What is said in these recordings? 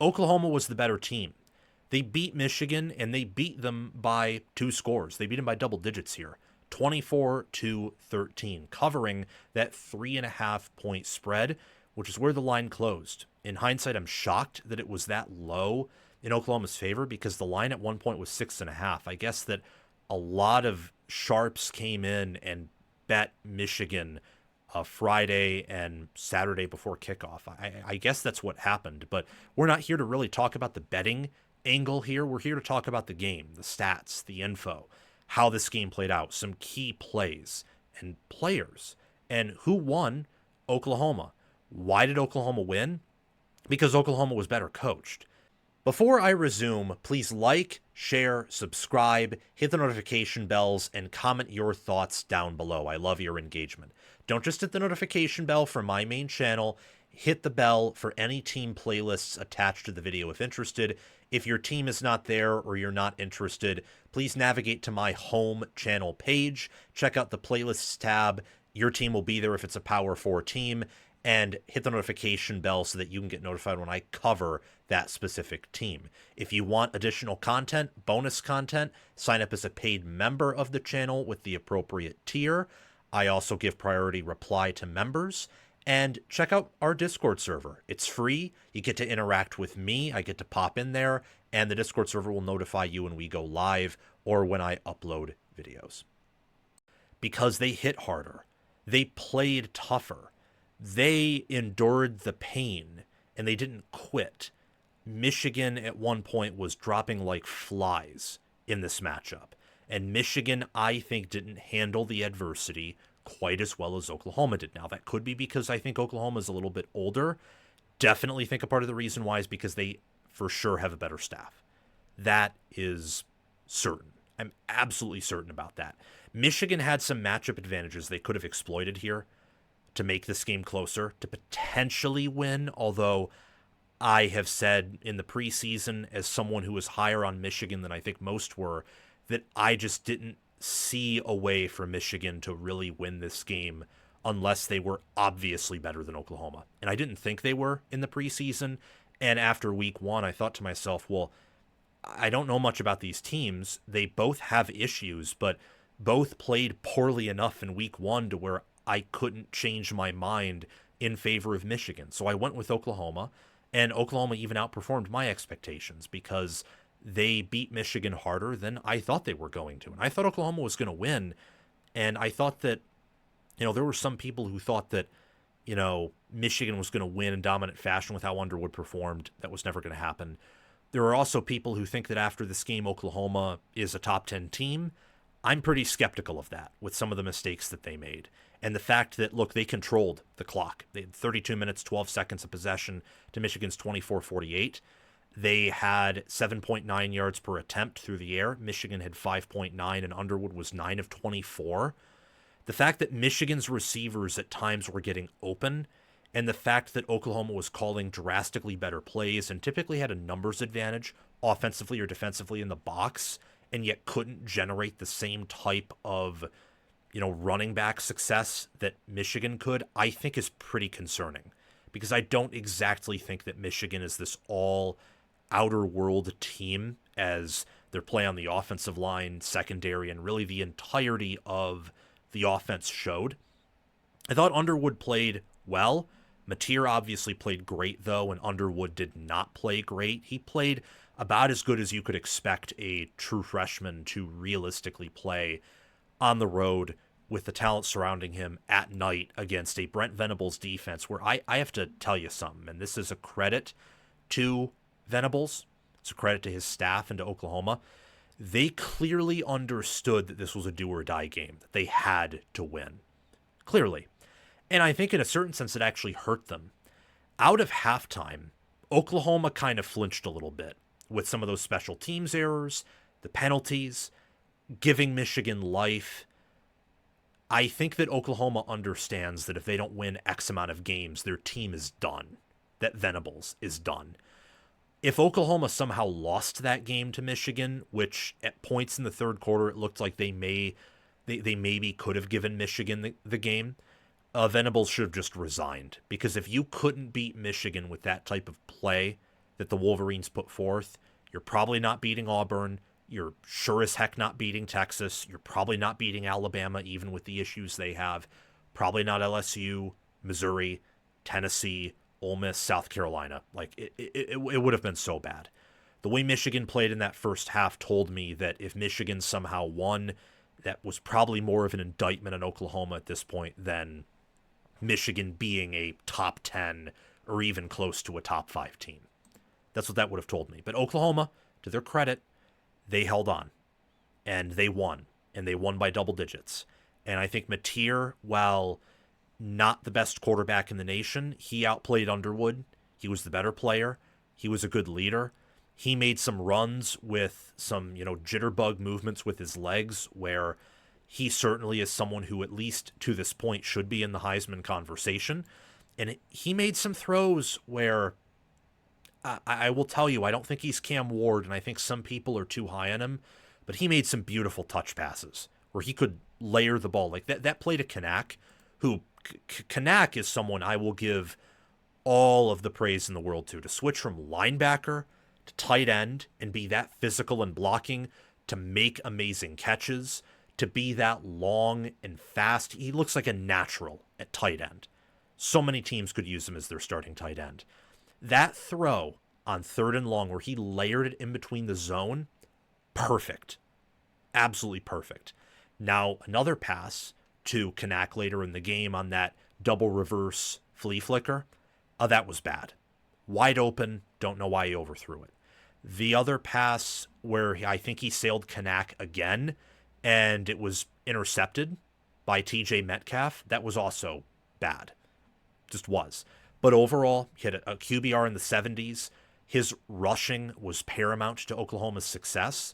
Oklahoma was the better team. They beat Michigan, and they beat them by 2 scores. They beat them by double digits here, 24-13, covering that 3.5-point spread, which is where the line closed. In hindsight, I'm shocked that it was that low in Oklahoma's favor because the line at one point was 6.5. I guess that a lot of sharps came in and bet Michigan Friday and Saturday before kickoff. I guess that's what happened, but we're not here to really talk about the betting angle here. We're here to talk about the game, the stats, the info, how this game played out, some key plays and players, and who won. Oklahoma. Why did Oklahoma win? Because Oklahoma was better coached. Before I resume, please like, share, subscribe, hit the notification bells, and comment your thoughts down below. I love your engagement. Don't just hit the notification bell for my main channel. Hit the bell for any team playlists attached to the video if interested. If your team is not there or you're not interested, please navigate to my home channel page. Check out the playlists tab. Your team will be there if it's a Power 4 team. And hit the notification bell so that you can get notified when I cover that specific team. If you want additional content, bonus content, sign up as a paid member of the channel with the appropriate tier. I also give priority reply to members. And check out our Discord server. It's free. You get to interact with me. I get to pop in there. And the Discord server will notify you when we go live or when I upload videos. Because they hit harder. They played tougher. They endured the pain, and they didn't quit. Michigan at one point was dropping like flies in this matchup. And Michigan, I think, didn't handle the adversity quite as well as Oklahoma did. Now, that could be because I think Oklahoma is a little bit older. Definitely think a part of the reason why is because they, for sure, have a better staff. That is certain. I'm absolutely certain about that. Michigan had some matchup advantages they could have exploited here to make this game closer, to potentially win, although I have said in the preseason, as someone who was higher on Michigan than I think most were, that I just didn't see a way for Michigan to really win this game unless they were obviously better than Oklahoma. And I didn't think they were in the preseason, and after week 1, I thought to myself, well, I don't know much about these teams. They both have issues, but both played poorly enough in week 1 to where I couldn't change my mind in favor of Michigan. So I went with Oklahoma, and Oklahoma even outperformed my expectations because they beat Michigan harder than I thought they were going to. And I thought Oklahoma was going to win, and I thought that, there were some people who thought that, Michigan was going to win in dominant fashion with how Underwood performed. That was never going to happen. There are also people who think that after this game, Oklahoma is a top 10 team. I'm pretty skeptical of that with some of the mistakes that they made. And the fact that, look, they controlled the clock. They had 32 minutes, 12 seconds of possession to Michigan's 24:48. They had 7.9 yards per attempt through the air. Michigan had 5.9, and Underwood was 9 of 24. The fact that Michigan's receivers at times were getting open, and the fact that Oklahoma was calling drastically better plays and typically had a numbers advantage offensively or defensively in the box, and yet couldn't generate the same type of running back success that Michigan could, I think is pretty concerning, because I don't exactly think that Michigan is this all outer world team as their play on the offensive line, secondary, and really the entirety of the offense showed. I thought Underwood played well. Mateer obviously played great, though, and Underwood did not play great. He played about as good as you could expect a true freshman to realistically play on the road with the talent surrounding him at night against a Brent Venables defense where I have to tell you something, and this is a credit to Venables. It's a credit to his staff and to Oklahoma. They clearly understood that this was a do-or-die game, that they had to win. Clearly. And I think in a certain sense it actually hurt them. Out of halftime, Oklahoma kind of flinched a little bit with some of those special teams errors, the penalties, giving Michigan life. I think that Oklahoma understands that if they don't win X amount of games, their team is done, that Venables is done. If Oklahoma somehow lost that game to Michigan, which at points in the third quarter it looked like they maybe could have given Michigan the game, Venables should have just resigned. Because if you couldn't beat Michigan with that type of play that the Wolverines put forth, you're probably not beating Auburn. You're sure as heck not beating Texas. You're probably not beating Alabama, even with the issues they have. Probably not LSU, Missouri, Tennessee, Ole Miss, South Carolina. Like, it would have been so bad. The way Michigan played in that first half told me that if Michigan somehow won, that was probably more of an indictment on Oklahoma at this point than Michigan being a top 10 or even close to a top 5 team. That's what that would have told me. But Oklahoma, to their credit, they held on and they won by double digits. And I think Mateer, while not the best quarterback in the nation, he outplayed Underwood. He was the better player. He was a good leader. He made some runs with some, jitterbug movements with his legs where he certainly is someone who, at least to this point, should be in the Heisman conversation. And he made some throws where I will tell you, I don't think he's Cam Ward, and I think some people are too high on him, but he made some beautiful touch passes where he could layer the ball. Like that play to Kanak, who Kanak is someone I will give all of the praise in the world to switch from linebacker to tight end and be that physical and blocking, to make amazing catches, to be that long and fast. He looks like a natural at tight end. So many teams could use him as their starting tight end. That throw on 3rd and long where he layered it in between the zone, perfect. Absolutely perfect. Now, another pass to Kanak later in the game on that double reverse flea flicker, that was bad. Wide open, don't know why he overthrew it. The other pass where I think he sailed Kanak again, and it was intercepted by TJ Metcalf, that was also bad. Just was. But overall, he had a QBR in the 70s. His rushing was paramount to Oklahoma's success.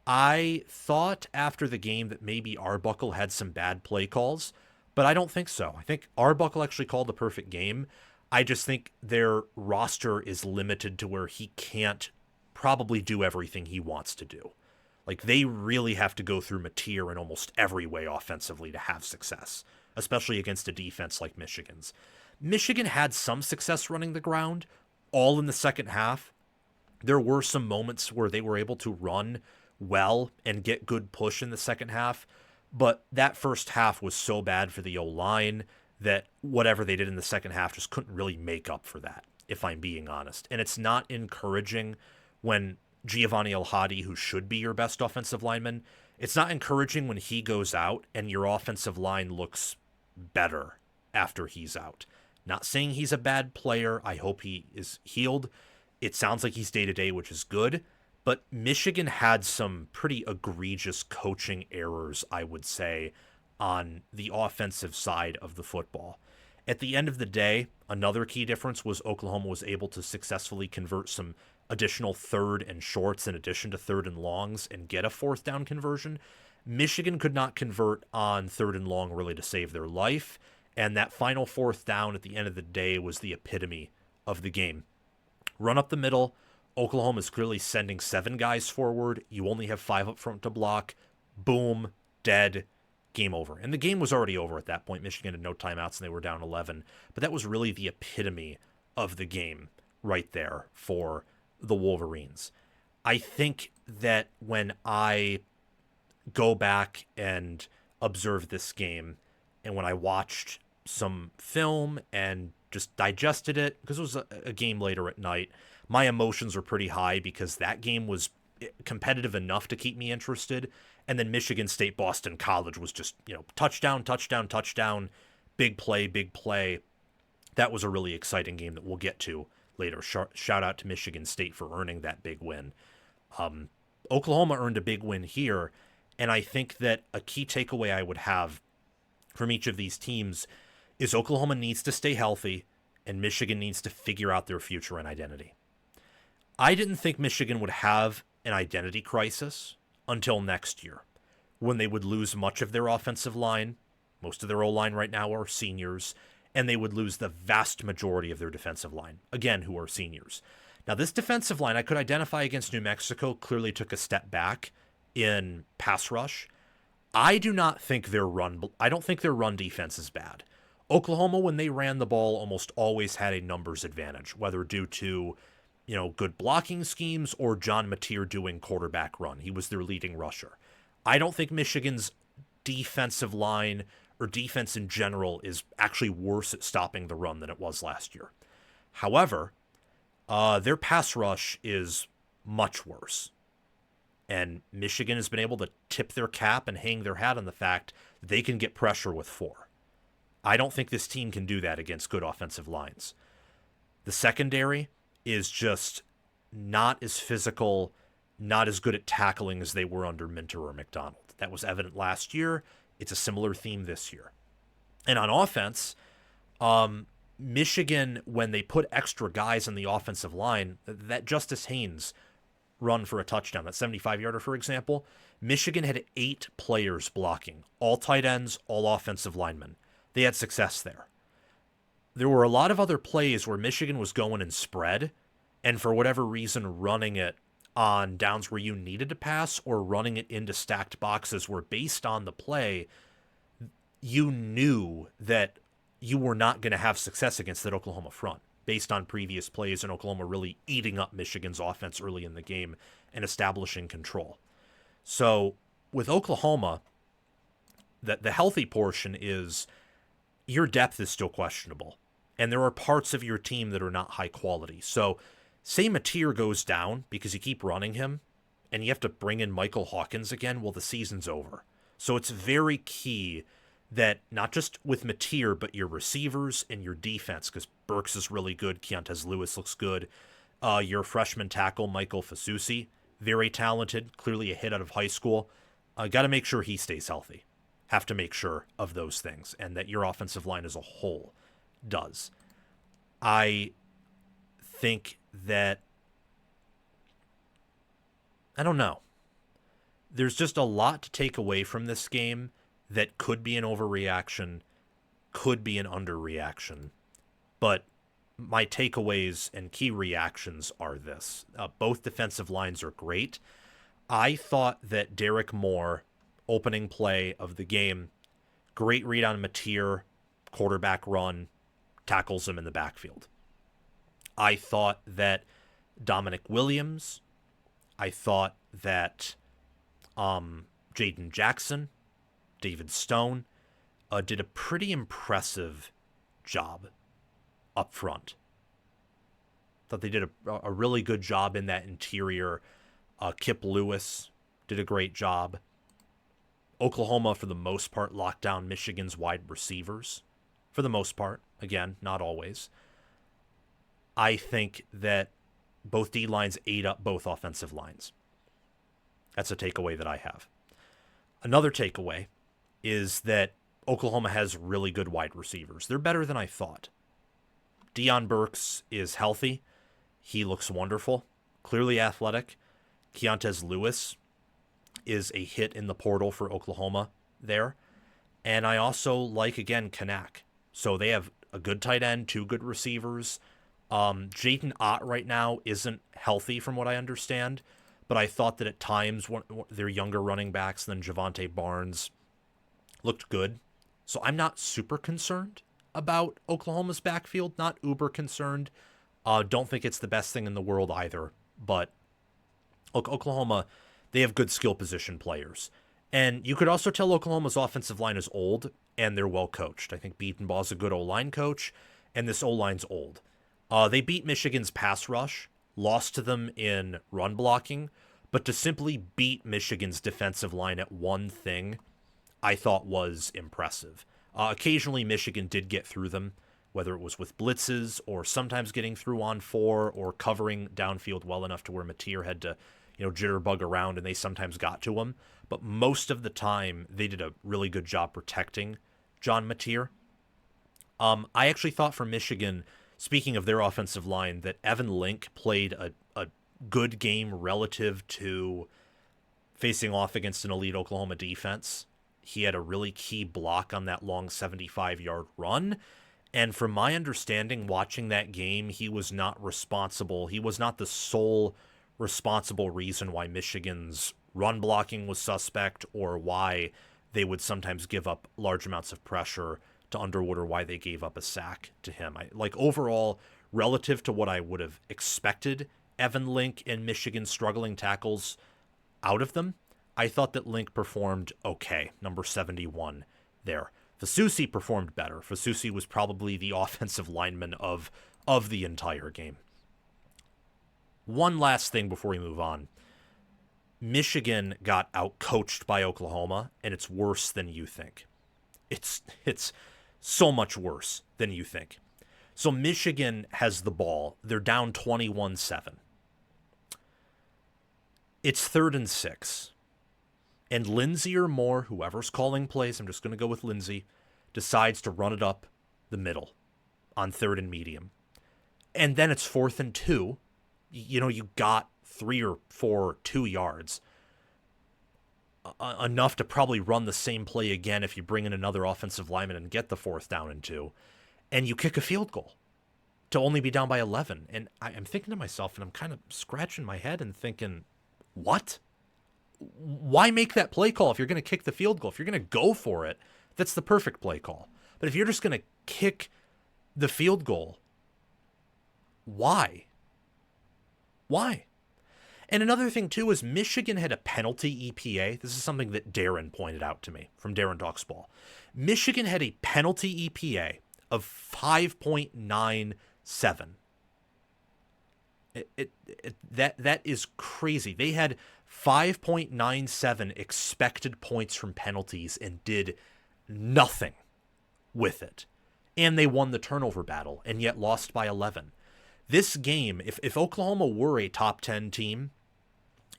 I thought after the game that maybe Arbuckle had some bad play calls, but I don't think so. I think Arbuckle actually called the perfect game. I just think their roster is limited to where he can't probably do everything he wants to do. Like, they really have to go through Mateer in almost every way offensively to have success, especially against a defense like Michigan's. Michigan had some success running the ground, all in the second half. There were some moments where they were able to run well and get good push in the second half, but that first half was so bad for the O-line that whatever they did in the second half just couldn't really make up for that, if I'm being honest. And it's not encouraging when Giovanni El-Hadi, who should be your best offensive lineman, it's not encouraging when he goes out and your offensive line looks better after he's out. Not saying he's a bad player. I hope he is healed. It sounds like he's day-to-day, which is good. But Michigan had some pretty egregious coaching errors, I would say, on the offensive side of the football. At the end of the day, another key difference was Oklahoma was able to successfully convert some additional 3rd and shorts in addition to 3rd and longs and get a 4th down conversion. Michigan could not convert on 3rd and long really to save their life. And that final 4th down at the end of the day was the epitome of the game. Run up the middle. Oklahoma is clearly sending 7 guys forward. You only have 5 up front to block. Boom. Dead. Game over. And the game was already over at that point. Michigan had no timeouts and they were down 11. But that was really the epitome of the game right there for the Wolverines. I think that when I go back and observe this game, and when I watched some film and just digested it, because it was a game later at night, my emotions were pretty high because that game was competitive enough to keep me interested. And then Michigan State, Boston College was just, touchdown, touchdown, touchdown, big play, big play. That was a really exciting game that we'll get to later. Shout out to Michigan State for earning that big win. Oklahoma earned a big win here, and I think that a key takeaway I would have from each of these teams is Oklahoma needs to stay healthy and Michigan needs to figure out their future and identity. I didn't think Michigan would have an identity crisis until next year, when they would lose much of their offensive line. Most of their O-line right now are seniors, and they would lose the vast majority of their defensive line, again, who are seniors. Now, this defensive line I could identify against New Mexico clearly took a step back in pass rush. I don't think their run defense is bad. Oklahoma, when they ran the ball, almost always had a numbers advantage, whether due to good blocking schemes or John Mateer doing quarterback run. He was their leading rusher. I don't think Michigan's defensive line or defense in general is actually worse at stopping the run than it was last year. However, their pass rush is much worse. And Michigan has been able to tip their cap and hang their hat on the fact that they can get pressure with 4. I don't think this team can do that against good offensive lines. The secondary is just not as physical, not as good at tackling as they were under Minter or McDonald. That was evident last year. It's a similar theme this year. And on offense, Michigan, when they put extra guys on the offensive line, that Justice Haynes run for a touchdown, that 75-yarder, for example, Michigan had 8 players blocking, all tight ends, all offensive linemen. They had success there. There were a lot of other plays where Michigan was going in spread, and for whatever reason, running it on downs where you needed to pass or running it into stacked boxes where, based on the play, you knew that you were not going to have success against that Oklahoma front, based on previous plays and Oklahoma really eating up Michigan's offense early in the game and establishing control. So with Oklahoma, the healthy portion is your depth is still questionable, and there are parts of your team that are not high quality. So say Mateer goes down because you keep running him, and you have to bring in Michael Hawkins again, well, the season's over. So it's very key that not just with Mateer, but your receivers and your defense, because Burks is really good, Keontez Lewis looks good. Your freshman tackle, Michael Fasusi, very talented, clearly a hit out of high school. Got to make sure he stays healthy. Have to make sure of those things, and that your offensive line as a whole does. I think that, I don't know. There's just a lot to take away from this game that could be an overreaction, could be an underreaction. But my takeaways and key reactions are this. Both defensive lines are great. I thought that Derek Moore, opening play of the game, great read on Mateer, quarterback run, tackles him in the backfield. I thought that Dominic Williams, I thought that Jaden Jackson, David Stone, did a pretty impressive job up front. Thought they did a really good job in that interior. Kip Lewis did a great job. Oklahoma, for the most part, locked down Michigan's wide receivers. For the most part. Again, not always. I think that both D-lines ate up both offensive lines. That's a takeaway that I have. Another takeaway is that Oklahoma has really good wide receivers. They're better than I thought. Deion Burks is healthy. He looks wonderful. Clearly athletic. Keontez Lewis is a hit in the portal for Oklahoma there. And I also like, again, Kanak. So they have a good tight end, 2 good receivers. Jaden Ott right now isn't healthy from what I understand, but I thought that at times their younger running backs than Javonte Barnes looked good. So I'm not super concerned about Oklahoma's backfield, not uber concerned. Don't think it's the best thing in the world either, but Oklahoma, they have good skill position players. And you could also tell Oklahoma's offensive line is old and they're well coached. I think Beatonbaugh's a good O-line coach, and this O-line's old. They beat Michigan's pass rush, lost to them in run blocking, but to simply beat Michigan's defensive line at one thing, I thought was impressive. Occasionally, Michigan did get through them, whether it was with blitzes or sometimes getting through on 4 or covering downfield well enough to where Mateer had to, jitterbug around, and they sometimes got to him. But most of the time, they did a really good job protecting John Mateer. I actually thought for Michigan, speaking of their offensive line, that Evan Link played a good game relative to facing off against an elite Oklahoma defense. He had a really key block on that long 75-yard run. And from my understanding, watching that game, he was not responsible. He was not the sole responsible reason why Michigan's run blocking was suspect or why they would sometimes give up large amounts of pressure to Underwood or why they gave up a sack to him. Overall, relative to what I would have expected Evan Link and Michigan's struggling tackles out of them, I thought that Link performed okay, number 71 there. Fasusi performed better. Fasusi was probably the offensive lineman of the entire game. One last thing before we move on. Michigan got outcoached by Oklahoma, and it's worse than you think. It's so much worse than you think. So Michigan has the ball. They're down 21-7. It's 3rd and 6. And Lindsey or Moore, whoever's calling plays, I'm just going to go with Lindsey, decides to run it up the middle on 3rd and medium. And then it's 4th and 2. You got 3 or 4 2 yards. Enough to probably run the same play again if you bring in another offensive lineman and get the 4th down and 2. And you kick a field goal to only be down by 11. And I'm thinking to myself, and I'm kind of scratching my head and thinking, what? Why make that play call if you're going to kick the field goal? If you're going to go for it, that's the perfect play call. But if you're just going to kick the field goal, why? Why? And another thing, too, is Michigan had a penalty EPA. This is something that Darren pointed out to me from Darren Talks Ball. Michigan had a penalty EPA of 5.97. That is crazy. They had 5.97 expected points from penalties and did nothing with it. And they won the turnover battle and yet lost by 11. This game, if Oklahoma were a top 10 team,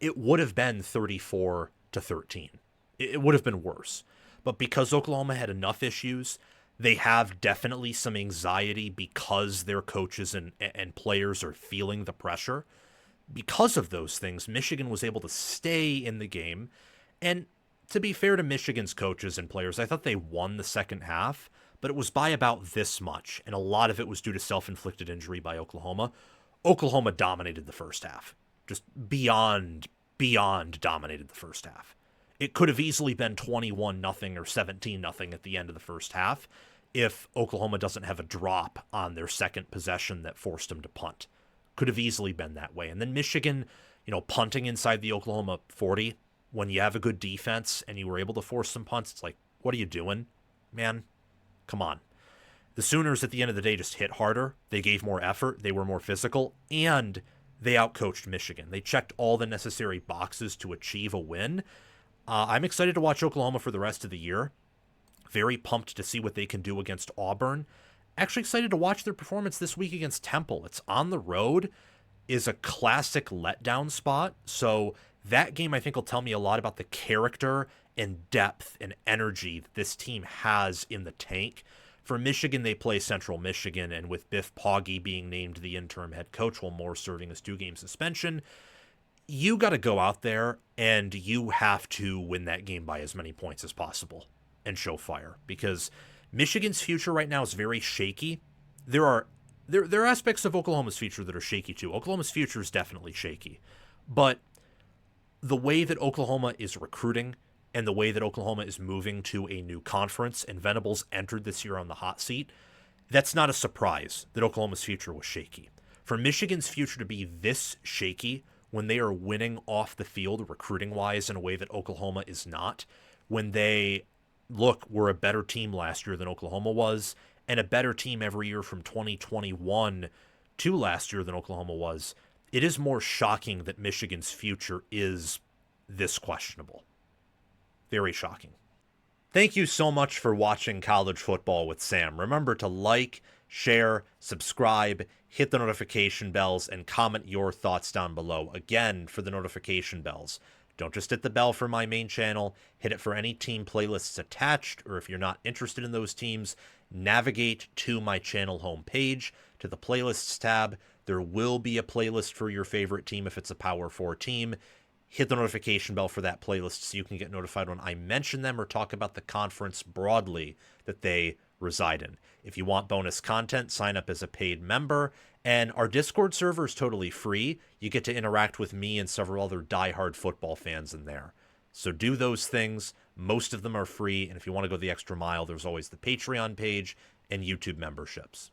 it would have been 34-13. It would have been worse. But because Oklahoma had enough issues, they have definitely some anxiety because their coaches and players are feeling the pressure. Because of those things, Michigan was able to stay in the game. And to be fair to Michigan's coaches and players, I thought they won the second half, but it was by about this much. And a lot of it was due to self-inflicted injury by Oklahoma. Oklahoma dominated the first half. Just beyond dominated the first half. It could have easily been 21-0 or 17-0 at the end of the first half if Oklahoma doesn't have a drop on their second possession that forced them to punt. Could have easily been that way. And then Michigan, punting inside the Oklahoma 40, when you have a good defense and you were able to force some punts, it's like, what are you doing, man? Come on. The Sooners at the end of the day just hit harder. They gave more effort. They were more physical. And they outcoached Michigan. They checked all the necessary boxes to achieve a win. I'm excited to watch Oklahoma for the rest of the year. Very pumped to see what they can do against Auburn. Actually excited to watch their performance this week against Temple. It's on the road, is a classic letdown spot. So that game, I think, will tell me a lot about the character and depth and energy that this team has in the tank. For Michigan, they play Central Michigan, and with Biff Poggi being named the interim head coach while Moore serving his 2-game suspension, you got to go out there and you have to win that game by as many points as possible and show fire, because Michigan's future right now is very shaky. There are aspects of Oklahoma's future that are shaky too. Oklahoma's future is definitely shaky, but the way that Oklahoma is recruiting and the way that Oklahoma is moving to a new conference, and Venables entered this year on the hot seat, that's not a surprise that Oklahoma's future was shaky. For Michigan's future to be this shaky when they are winning off the field recruiting-wise in a way that Oklahoma is not, when they, were a better team last year than Oklahoma was, and a better team every year from 2021 to last year than Oklahoma was, it is more shocking that Michigan's future is this questionable. Very shocking. Thank you so much for watching College Football with Sam. Remember to like, share, subscribe, hit the notification bells, and comment your thoughts down below. Again, for the notification bells, don't just hit the bell for my main channel, hit it for any team playlists attached, or if you're not interested in those teams, navigate to my channel homepage, to the playlists tab. There will be a playlist for your favorite team if it's a Power 4 team. Hit the notification bell for that playlist so you can get notified when I mention them or talk about the conference broadly that they reside in. If you want bonus content, sign up as a paid member. And our Discord server is totally free. You get to interact with me and several other diehard football fans in there. So do those things. Most of them are free. And if you want to go the extra mile, there's always the Patreon page and YouTube memberships.